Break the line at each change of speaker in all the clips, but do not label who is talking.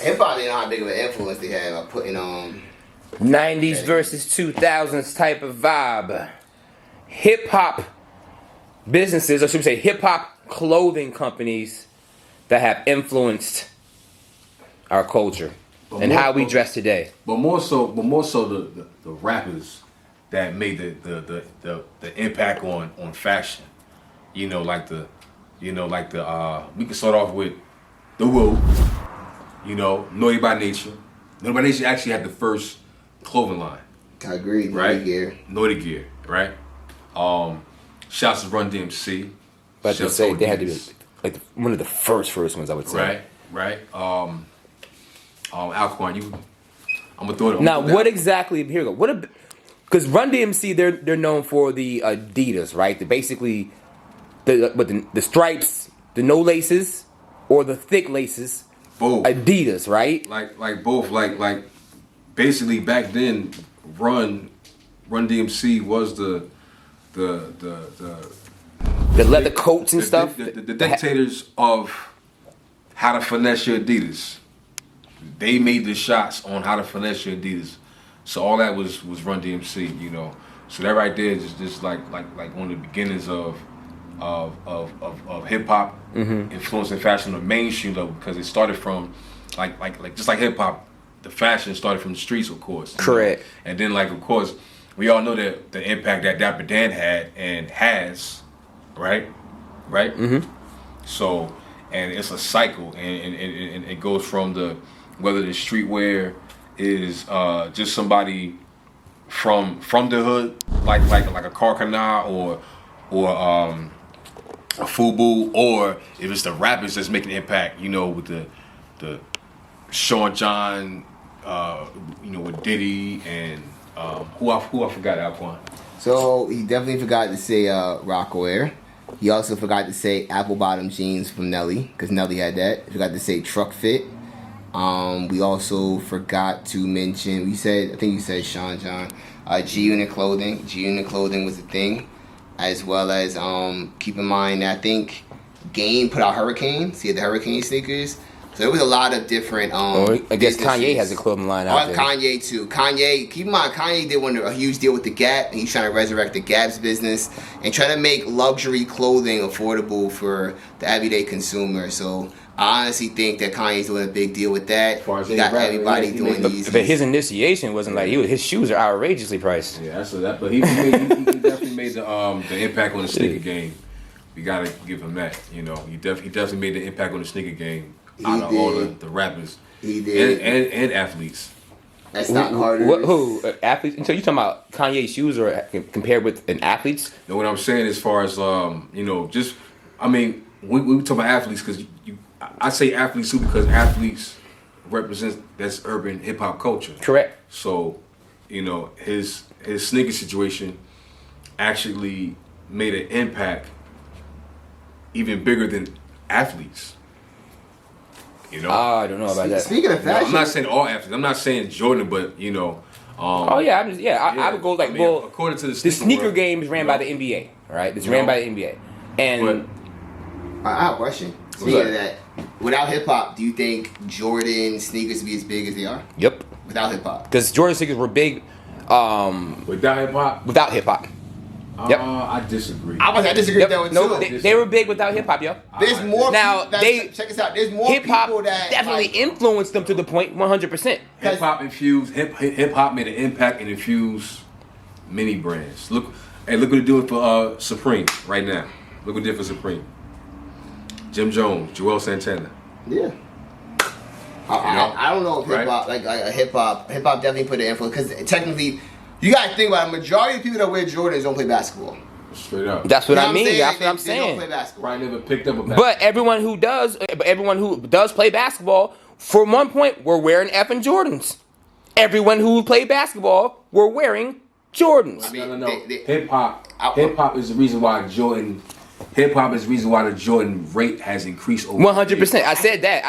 Hip hop didn't know how big of an influence they had by putting on
90's versus 2000's type of vibe. Hip hop businesses, or should we say hip hop clothing companies that have influenced our culture and how we dress today.
But more so the rappers that made the impact on fashion. We can start off with The Woo, Naughty by Nature. Naughty by Nature actually had the first clothing line.
I agree.
Right?
Naughty
Naughty Gear, right? Shouts to Run DMC.
But to say they had to be like one of the first ones, I would say.
Right. Alquan, I'm gonna throw it.
Now, what exactly? Here we go. Because Run DMC, they're known for the Adidas, right? Basically the stripes, the no laces, or the thick laces.
Both.
Adidas, right?
Like both. Like basically back then, Run DMC was the
leather coats and stuff.
The dictators of how to finesse your Adidas. They made the shots on how to finesse your Adidas. So all that was Run DMC, So that right there is just like one of the beginnings of hip hop, influencing fashion on the mainstream level, because it started from like just like hip hop, the fashion started from the streets, of course.
Correct.
And then of course we all know that the impact that Dapper Dan had and has, right? Mm-hmm. So, and it's a cycle, and it goes from whether the streetwear is just somebody from the hood, like a Karkana or a Fubu, or if it's the rappers that's making an impact, with the Sean John, with Diddy and who I forgot, Alquan.
So he definitely forgot to say Rockaware. He also forgot to say apple bottom jeans from Nelly, because Nelly had that. He forgot to say truck fit. We also forgot to mention, I think you said Sean John, G-Unit clothing. G-Unit clothing was a thing, as well as keep in mind that I think Game put out Hurricane. So he had the Hurricane sneakers. So there was a lot of different
I guess
businesses.
Kanye has a clothing line out there.
Kanye too. Keep in mind, Kanye did a huge deal with the Gap, and he's trying to resurrect the Gap's business and try to make luxury clothing affordable for the everyday consumer. So I honestly think that Kanye's doing a big deal with that. He got everybody doing these.
But his initiation wasn't like his shoes are outrageously priced.
Yeah, that's that. But he definitely made the impact on the sneaker game. We gotta give him that. He definitely made the impact on the sneaker game. Out of all the rappers,
he did,
and athletes.
That's not harder.
Who athletes? So you talking about Kanye's shoes, or compared with an athlete's?
You know what I'm saying? As far as we talk about athletes because I say athletes too because athletes represent that's urban hip hop culture.
Correct.
So, his sneaker situation actually made an impact even bigger than athletes.
I don't know about that.
Speaking of fashion,
I'm not saying all athletes. I'm not saying Jordan, but
I would go
according to the
sneaker
world,
game is ran by the NBA, right? It's ran by the NBA, and
I have a question. Speaking of that, without hip hop, do you think Jordan sneakers be as big as they are?
Yep.
Without hip hop,
because Jordan sneakers were big.
Without hip hop.
Without hip hop. Yep.
I disagree.
I disagree with that one too.
They were big without hip hop, yo.
There's more
now
people check this out. There's more
hip hop
people that
definitely influenced them to the point 100%.
Hip hop infused hip hop made an impact and infused many brands. Look what they're doing for Supreme right now. Look what they did for Supreme. Jim Jones, Joel Santana.
Yeah. I don't know if hip hop hip hop definitely put an influence because technically. You gotta think about it. The majority of people that wear Jordans don't play basketball.
Straight up.
That's what I mean. That's what I'm saying.
They don't play basketball.
Probably never picked up a basketball.
But everyone who does play basketball, from one point, were wearing effing Jordans. Everyone who played basketball were wearing Jordans.
No. Hip hop is the reason why Jordan. Hip hop is the reason why the Jordan rate has increased over
100%. I said that.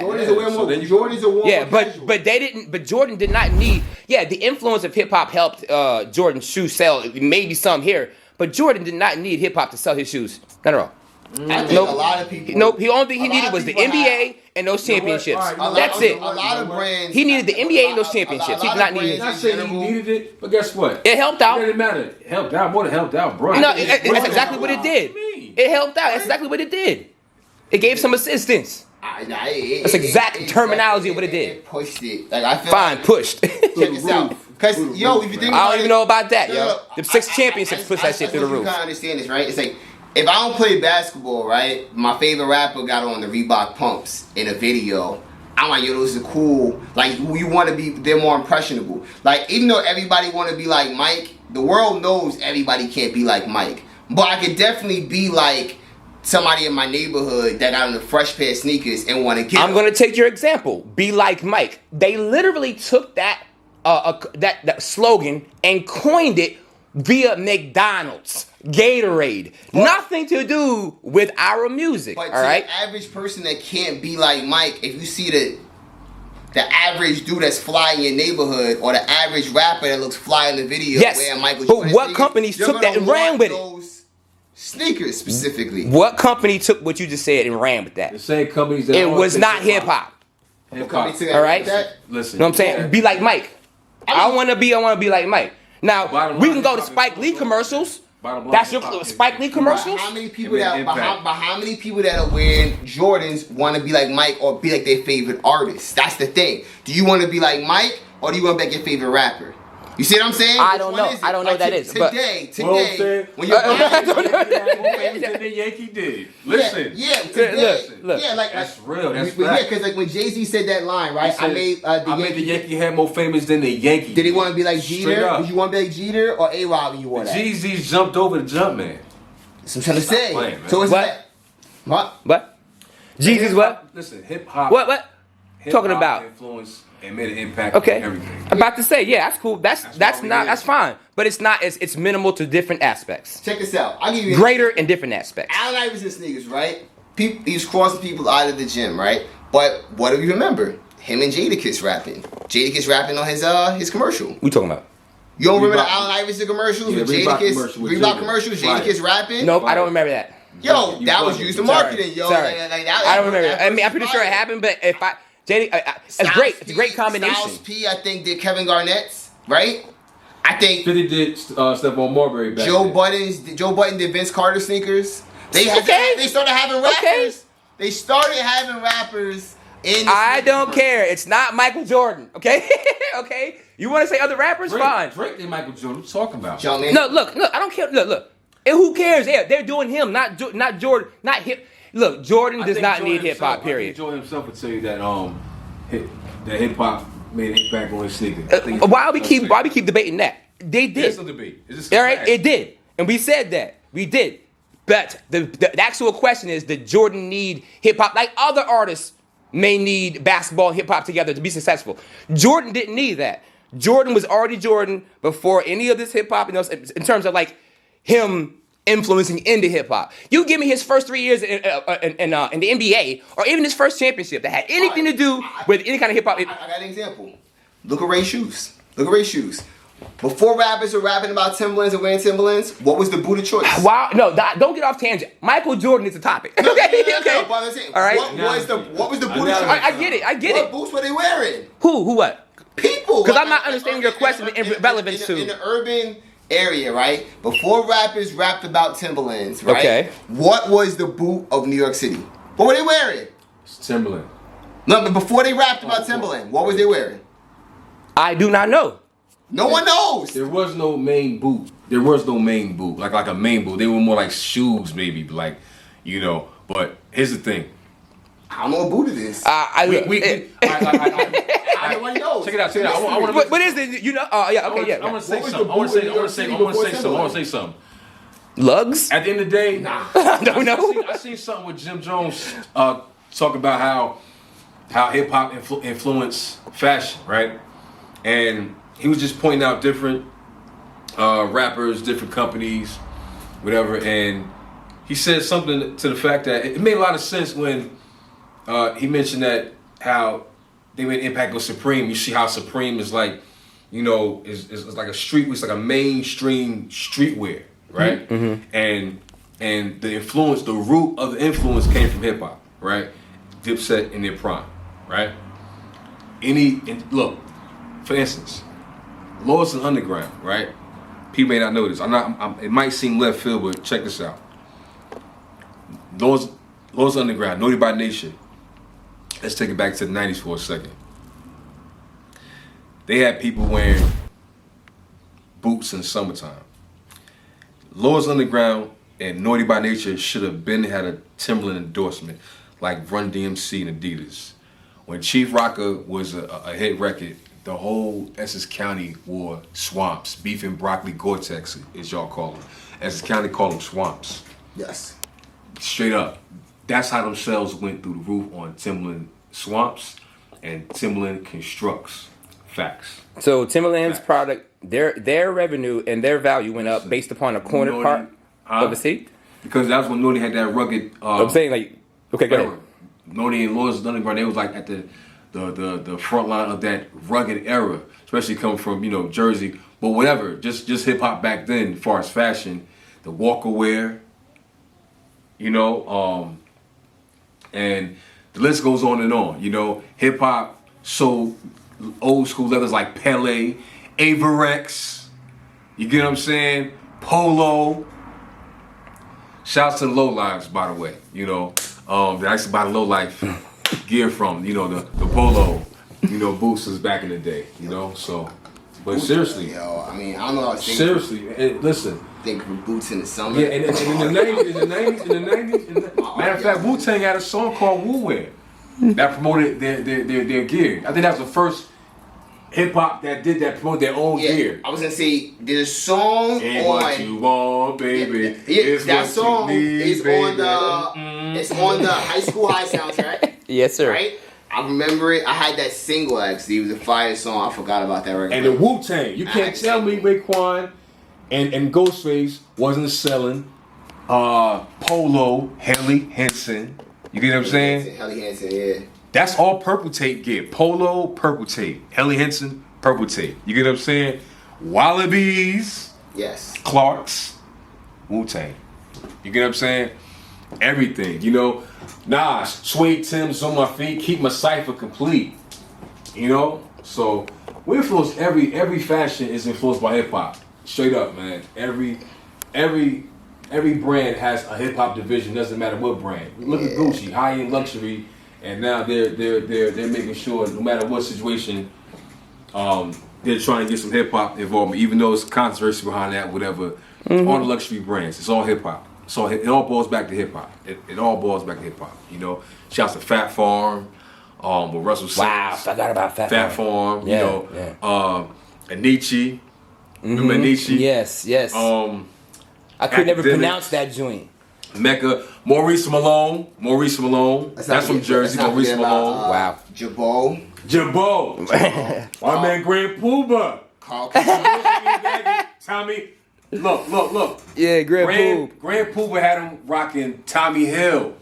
Jordans are more. Jordans are more.
Yeah, but they didn't. But Jordan did not need. Yeah, the influence of hip hop helped Jordan's shoes sell. Maybe some here, but Jordan did not need hip hop to sell his shoes. Not at all.
I think a lot of people.
Nope. The only thing he needed was the NBA and those championships. That's it.
A lot of brands.
He needed the NBA and those championships. He did not need it.
I'm not saying he needed it, but guess what?
It helped out.
It didn't matter. It helped out more than helped out, bro.
No, that's exactly what it did. It helped out. That's exactly what it did. It gave some assistance. That's exact terminology of what it did.
It pushed it. Like I feel.
Fine,
like,
pushed.
Check this out. Cause yo, if you think
I
about
don't even know about that, yo. The 6
I-
championships pushed that shit through the
You
roof.
gotta understand this, right? It's like if I don't play basketball, right? My favorite rapper got on the Reebok pumps in a video. I'm like, yo, those are cool. Like, you want to be, they're more impressionable. Like, even though everybody want to be like Mike, the world knows everybody can't be like Mike. But I could definitely be like somebody in my neighborhood that got on a fresh pair of sneakers and want to get
I'm going to take your example. Be like Mike. They literally took that that slogan and coined it via McDonald's, Gatorade. Nothing to do with our music.
But
all right.
The average person that can't be like Mike, if you see the average dude that's fly in your neighborhood or the average rapper that looks fly in the video,
Yes.
wearing Michael
But
Jordan
what
sneakers,
companies
you're
took that
gonna
and ran
want
with it?
those sneakers specifically.
What company took what you just said and ran with that?
The same companies that
It was not hip hop.
What company took
All right.
that?
Listen.
You know what I'm saying? Be like Mike. I want to be like Mike. Now
Bottom
we
line,
can go to
hip-hop
Spike
is
Lee
so
commercials.
Bottom line,
That's your
hip-hop is-
Spike Lee commercials.
How many people
It made
that
impact.
how many people that are wearing Jordans want to be like Mike or be like their favorite artist? That's the thing. Do you want to be like Mike or do you want to be like your favorite rapper? You see what I'm saying?
I
Which
don't
one
know.
is it?
I don't know
Like
what that is, but-
Today,
Well, I'm saying-
when you're
More
buying,
famous than the Yankee did. Listen.
yeah, today,
look.
yeah, like
That's real. That's
yeah,
fact.
because like when Jay-Z said that line, right?
He said,
I made
the Yankee head more famous than the Yankee.
Did he want to be like
Straight
Jeter?
up.
Did you want to be like Jeter or A-Rod when you wore that?
Jeezy's jumped over the jump man.
That's what I'm trying to say.
playing, man.
So it's
What?
that. What?
What? Jesus, what?
Listen, hip hop.
What? Talking about?
Influence and made an impact
Okay.
on everything.
I'm about to say, yeah, that's cool. That's
why we
not
here.
that's fine. But it's not. It's minimal to different aspects.
Check this out. I'll give you
Greater in different aspects.
Allen Iverson sneakers, right? He was crossing people out of the gym, right? But what do you remember? Him and Jadakiss rapping. Jadakiss rapping on his commercial.
We talking about?
You don't remember the
Reebok-
Allen Iverson commercials
Yeah,
with
Reebok
Jadakiss?
commercial with
Reebok
Jada.
commercials,
Right.
Jadakiss rapping?
Nope, I don't remember that.
Yo,
You
that was
bugging.
used in
Sorry.
marketing, yo.
Sorry. I don't remember that. I mean, I'm pretty sure it
happened.
happened, but if I JD, it's great. It's a great combination.
Styles P, I think, did Kevin Garnett's, right? I think
50 did Stephon Marbury back
Joe
then.
Budden did Vince Carter sneakers. They
Okay.
started having rappers.
Okay.
They started having rappers in the
I
sneaker
don't
commercial.
care. It's not Michael Jordan. Okay, okay. You want to say other rappers? Fine.
Drake and Michael Jordan. What you talking about?
Jumpman.
No, look. I don't care. Look. And who cares? Yeah, they're doing him, not Jordan, not hip. Look, Jordan
I
does
think
not
Jordan
need hip hop.
himself- I
Period.
think Jordan himself would tell you that hip hop made an impact on his sneaker.
Why we keep debating that? They did.
There's no debate. It's just
All right,
fact.
it did, and we said that we did. But the actual question is, did Jordan need hip hop like other artists may need basketball and hip hop together to be successful? Jordan didn't need that. Jordan was already Jordan before any of this hip hop, in terms of like him influencing into hip hop. You give me his first 3 years in the NBA, or even his first championship that had anything to do with any kind of hip hop.
I got an example. Look at Ray's shoes. Before rappers were rapping about Timberlands and wearing Timberlands, what was the boot of choice?
Wow, no, don't get off tangent. Michael Jordan is the topic. Okay,
No, but I'm saying,
All right.
What was the boot of choice?
I get
What
it.
boots were they wearing?
Who, what?
People.
Because I'm not understanding your question in relevance
in
to.
the urban area, right? Before rappers rapped about Timberlands, right?
Okay.
What was the boot of New York City? What were they wearing?
It's Timberland.
No, but before they rapped about Timberland, what was they wearing?
I do not know.
No one knows.
There was no main boot. Like a main boot. They were more like shoes, maybe, like, But here's the thing.
I don't know what boot it is. Everyone knows.
Check it out. I want
What is it? You know? Yeah. Okay.
I want to say
What was
something.
the
I want
boot
to
in New York City before
say something.
Lugs?
At the end of the day,
I don't know.
I seen something with Jim Jones talk about how hip hop influenced fashion, right? And he was just pointing out different rappers, different companies, whatever. And he said something to the fact that it made a lot of sense when he mentioned that how they made an impact with Supreme. You see how Supreme is like, is like a street, it's like a mainstream streetwear, right? Mm-hmm. And And the influence, the root of the influence came from hip hop, right? Dipset in their prime, right? Look, for instance, Lost and Underground, right? People may not know this. It might seem left field, but check this out. Lost Underground, Naughty by Nature. Let's take it back to the 90s for a second. They had people wearing boots in the summertime. Lost Underground and Naughty by Nature should have had a Timberland endorsement, like Run DMC and Adidas. When Chief Rocker was a hit record, the whole Essex County wore swamps. Beef and broccoli Gore-Tex, as y'all call them. Essex County call them swamps.
Yes.
Straight up. That's how them sales went through the roof on Timberland swamps and Timberland constructs. Facts.
So Timberland's product, their revenue and their value went up based upon a corner part of the seat?
Because that's when Naughty had that rugged...
I'm saying, like... Okay, go ahead.
Naughty and Lost Underground, they was like at the front line of that rugged era, especially coming from, Jersey. But whatever, just hip-hop back then, as far as fashion, the Walker wear, and the list goes on and on. Hip-hop, so old school leathers like Pele, Averex, you get what I'm saying? Polo. Shouts to the Low Lives, by the way. I used to buy the Low Life gear from, the Polo, boosters back in the day, so. But seriously.
Yo, I mean, I don't know. I think
seriously, listen.
Think of boots in the summer.
Yeah, and in the 90s, matter of fact, Wu-Tang had a song called Wu Wear that promoted their gear. I think that was the first hip hop that did that, promote their own gear.
I was gonna say there's a song
Ain't
on.
What you want, baby.
That song is on the. It's on the High School High soundtrack.
Yes, sir.
Right. I remember it. I had that single actually. It was a fire song. I forgot about that record.
And the Wu-Tang. You can't tell me Raekwon and Ghostface wasn't selling Polo, Helly Hansen. You get what I'm saying?
Helly Hansen, yeah.
That's all Purple Tape gear. Polo, Purple Tape. Helly Hansen, Purple Tape. You get what I'm saying? Wallabies.
Yes.
Clarks. Wu-Tang. You get what I'm saying? Everything. Nas, suede Timbs on my feet, keep my cipher complete. So we influence every fashion is influenced by hip hop. Straight up, man. Every brand has a hip hop division. Doesn't matter what brand. Look at Gucci, high end luxury, and now they're making sure no matter what situation, they're trying to get some hip hop involvement. Even though it's controversy behind that, whatever. Mm-hmm. All the luxury brands, it's all hip hop. So it all boils back to hip hop. It all boils back to hip hop. Shouts to Fat Farm, with Russell Simmons.
Wow, forgot about Fat
Farm.
Yeah.
Anichi. Remember Anichi?
Yes. I could never pronounce that joint.
Mecca. Maurice Malone. That's from Jersey. Maurice Malone.
Wow.
Jabot. My man Grand Pooba. Tommy. Look.
Yeah, Grand
Pooba had him rocking Tommy Hill.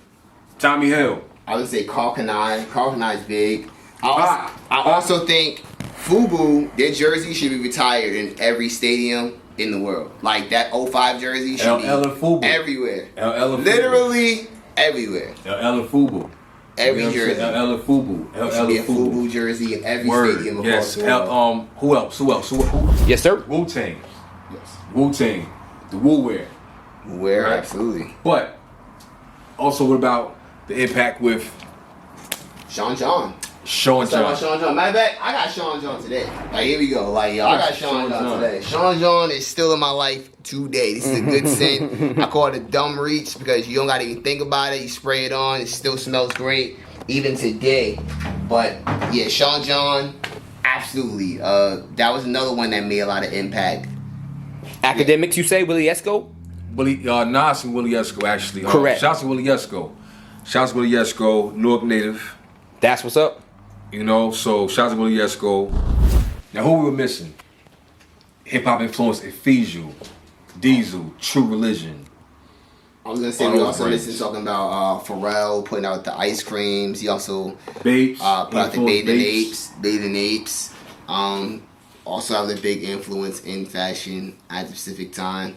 I would say Carl Kanai. Carl Kanai is big. I also think FUBU, their jersey should be retired in every stadium in the world. Like that 05 jersey should be everywhere. Literally everywhere.
LL and FUBU.
Every jersey.
LL and FUBU.
There should be a FUBU jersey in every stadium across the world.
Who else?
Yes, sir.
Wu-Tang. Yes. Wu-Tang. The Wu-Wear.
Wu-Wear, right? Absolutely.
But also, what about the impact with
Sean John?
Sean John.
Matter of fact, I got Sean John today. Like, here we go. Like, yo, I got Sean John today. Sean John is still in my life today. This is a good scent. I call it a dumb reach because you don't got to even think about it. You spray it on. It still smells great, even today. But, yeah, Sean John, absolutely. That was another one that made a lot of impact.
Academics, you say? Willie Esco?
Nas and Willie Esco, actually.
Correct.
Shouts to Willie Esco, Newark native.
That's what's up.
So shouts to Willie Esco. Now, who we were missing? Hip-hop influenced Ephesial, Diesel, True Religion.
I was going to say, we also listened talking about Pharrell putting out the ice creams. He also
Babes,
put out the Bathing Apes. Also has a big influence in fashion at the specific time.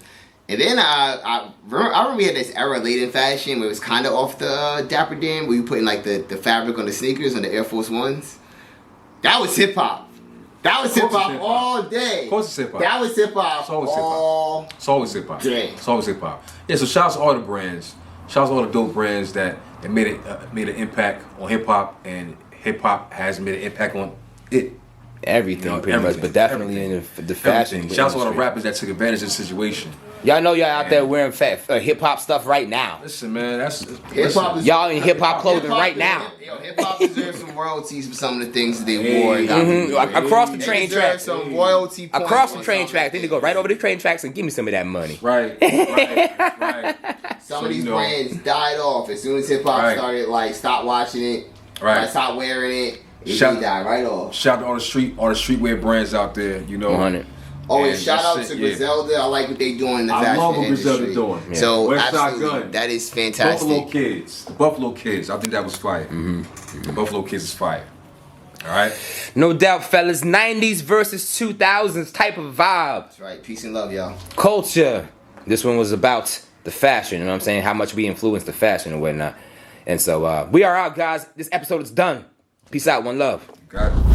And then I remember we had this era late in fashion where it was kind of off the Dapper Dan, where you putting like the fabric on the sneakers on the Air Force Ones. That was hip hop. That was hip hop all day.
Of course it's hip hop.
That was hip hop.
It's always hip hop. It's always hip hop.
Day.
It's always hip hop. Yeah. So shout out to all the brands. Shout out to all the dope brands that made an impact on hip hop, and hip hop has made an impact on it.
Everything, pretty much, but definitely in the fashion.
Shout out to all the rappers that took advantage of the situation.
Y'all know y'all out there wearing hip hop stuff right now.
Listen, man, that's
hip hop.
Y'all in hip hop clothing right now.
Hip hop deserves some royalties for some of the things that they wore.
Across the train tracks.
Some royalty points
across the train tracks. They need to go right over the train tracks and give me some of that money.
Right.
Some of these brands died off as soon as hip hop started. Like, stop watching it.
Right.
Stop wearing it. It died right off.
Shout out to all the streetwear brands out there.
100.
Oh, and shout out to Griselda. I like what they doing in the fashion industry. I love what Griselda doing.
Yeah.
So
West Side
absolutely,
Gun.
that is fantastic.
The Buffalo Kids. I think that was fire. The Buffalo Kids is fire. All right.
No doubt, fellas. 90s versus 2000s type of vibe.
That's right. Peace and love, y'all.
Culture. This one was about the fashion. You know what I'm saying? How much we influenced the fashion and whatnot. And so we are out, guys. This episode is done. Peace out. One love.
Got it.